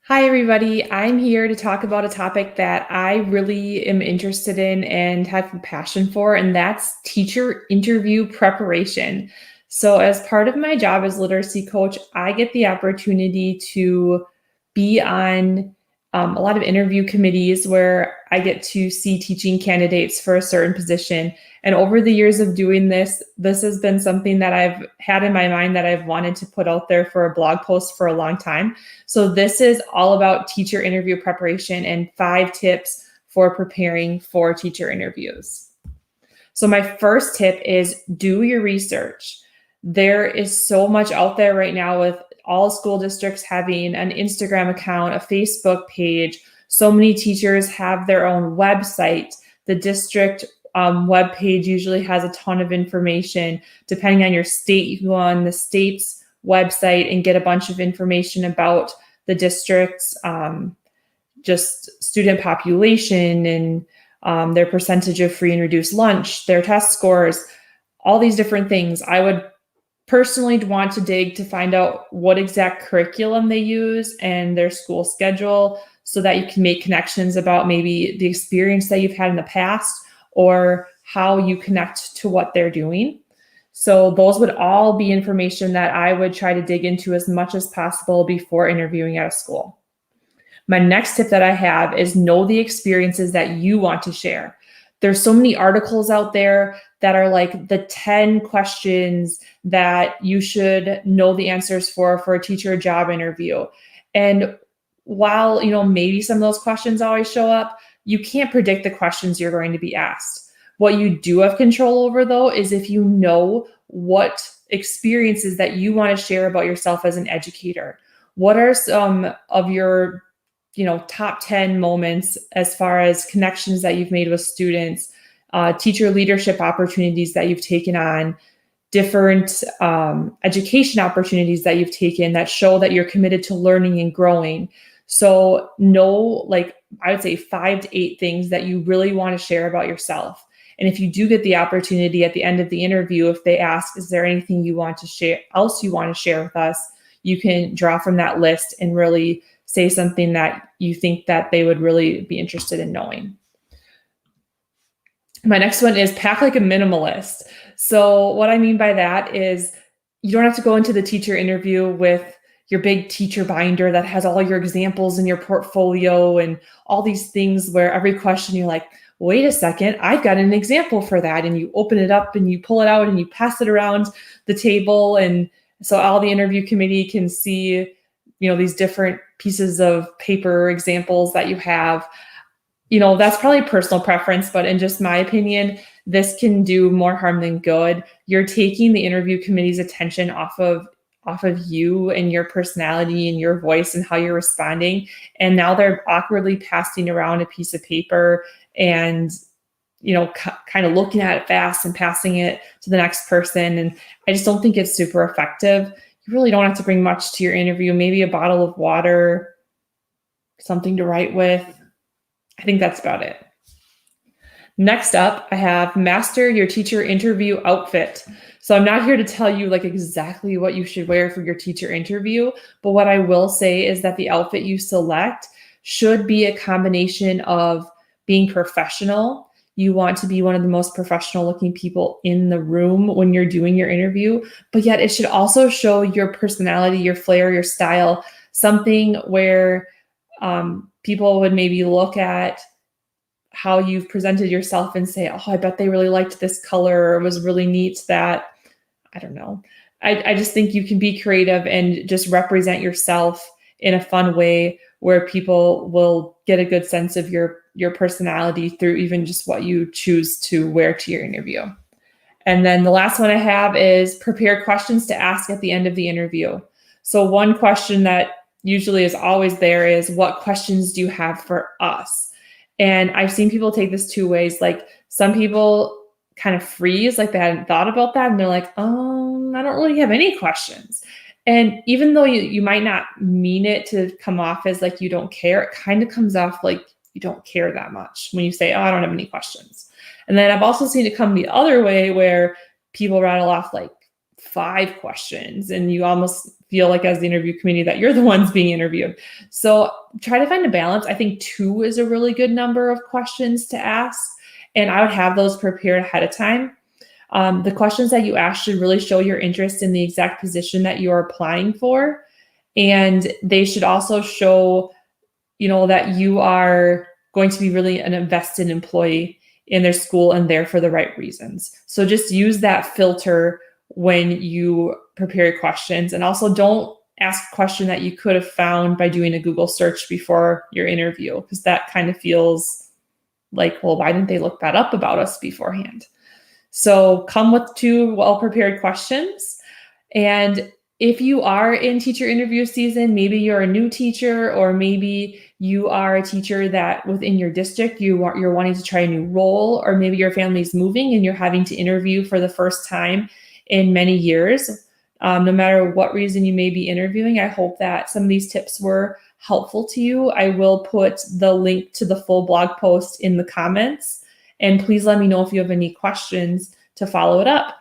Hi, everybody. I'm here to talk about a topic that I really am interested in and have a passion for, and that's teacher interview preparation. So, as part of my job as literacy coach, I get the opportunity to be on a lot of interview committees where I get to see teaching candidates for a certain position. And over the years of doing this has been something that I've had in my mind that I've wanted to put out there for a blog post for a long time. So this is all about teacher interview preparation and 5 tips for preparing for teacher interviews. So my first tip is do your research. There is so much out there right now with all school districts having an Instagram account, a Facebook page. So many teachers have their own website. The district web page usually has a ton of information. Depending on your state, you can go on the state's website and get a bunch of information about the district's just student population and their percentage of free and reduced lunch, their test scores, all these different things. I would personally want to dig to find out what exact curriculum they use and their school schedule so that you can make connections about maybe the experience that you've had in the past or how you connect to what they're doing. So those would all be information that I would try to dig into as much as possible before interviewing at a school. My next tip that I have is know the experiences that you want to share. There's so many articles out there that are like the 10 questions that you should know the answers for a teacher job interview. And while, maybe some of those questions always show up, you can't predict the questions you're going to be asked. What you do have control over, though, is if you know what experiences that you want to share about yourself as an educator. What are some of your top 10 moments as far as connections that you've made with students, teacher leadership opportunities that you've taken on, different education opportunities that you've taken that show that you're committed to learning and growing. So I would say 5 to 8 things that you really want to share about yourself. And if you do get the opportunity at the end of the interview, if they ask, is there anything you want to share with us? You can draw from that list and really say something that you think that they would really be interested in knowing. My next one is pack like a minimalist. So what I mean by that is you don't have to go into the teacher interview with your big teacher binder that has all your examples in your portfolio and all these things where every question you're like, wait a second, I've got an example for that. And you open it up and you pull it out and you pass it around the table. And so all the interview committee can see these different pieces of paper examples that you have. That's probably personal preference, but in just my opinion, this can do more harm than good. You're taking the interview committee's attention off of you and your personality and your voice and how you're responding. And now they're awkwardly passing around a piece of paper and kind of looking at it fast and passing it to the next person. And I just don't think it's super effective. You really don't have to bring much to your interview, maybe a bottle of water, something to write with. I think that's about it. Next up, I have master your teacher interview outfit. So I'm not here to tell you exactly what you should wear for your teacher interview, but what I will say is that the outfit you select should be a combination of being professional. You want to be one of the most professional looking people in the room when you're doing your interview, but yet it should also show your personality, your flair, your style, something where people would maybe look at how you've presented yourself and say, oh, I bet they really liked this color, or it was really neat that, I don't know. I just think you can be creative and just represent yourself in a fun way where people will get a good sense of your personality through even just what you choose to wear to your interview. And then the last one I have is prepare questions to ask at the end of the interview. So one question that usually is always there is, what questions do you have for us? And I've seen people take this 2 ways. Like some people kind of freeze, like they hadn't thought about that. And they're like, I don't really have any questions. And even though you might not mean it to come off as like you don't care, it kind of comes off like you don't care that much when you say, I don't have any questions. And then I've also seen it come the other way where people rattle off like 5 questions, and you almost feel like as the interview committee that you're the ones being interviewed. So try to find a balance. I think 2 is a really good number of questions to ask, and I would have those prepared ahead of time. The questions that you ask should really show your interest in the exact position that you are applying for. And they should also show, that you are going to be really an invested employee in their school and there for the right reasons. So just use that filter when you prepare your questions. And also don't ask a question that you could have found by doing a Google search before your interview, because that kind of feels like, well, why didn't they look that up about us beforehand? So come with 2 well-prepared questions. And if you are in teacher interview season, maybe you're a new teacher, or maybe you are a teacher that within your district, you're wanting to try a new role, or maybe your family's moving and you're having to interview for the first time in many years. No matter what reason you may be interviewing, I hope that some of these tips were helpful to you. I will put the link to the full blog post in the comments, and please let me know if you have any questions to follow it up.